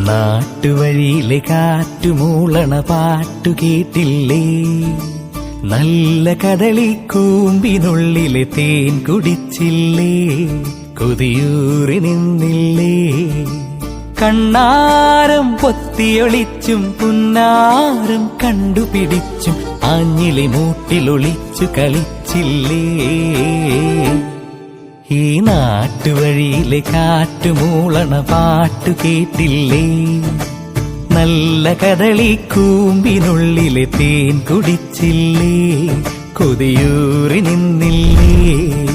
നാട്ടുവഴിയിലെ കാറ്റുമൂളണ പാട്ടു കേട്ടില്ലേ? നല്ല കദളിക്കൂമ്പിനുള്ളിലെ തേൻ കുടിച്ചില്ലേ? കൊതിയൂറി നിന്നില്ലേ? കണ്ണാരം പൊത്തിയൊളിച്ചും പുന്നാരം കണ്ടുപിടിച്ചും ആഞ്ഞിലെ മൂട്ടിലൊളിച്ചു കളിച്ചില്ലേ? ഈ നാട്ടുവഴിയിലെ കാറ്റുമൂളണ പാട്ടു കേട്ടില്ലേ? നല്ല കദളിക്കൂമ്പിനുള്ളിലെ തേൻ കുടിച്ചില്ലേ? കൊതിയൂറി നിന്നില്ലേ?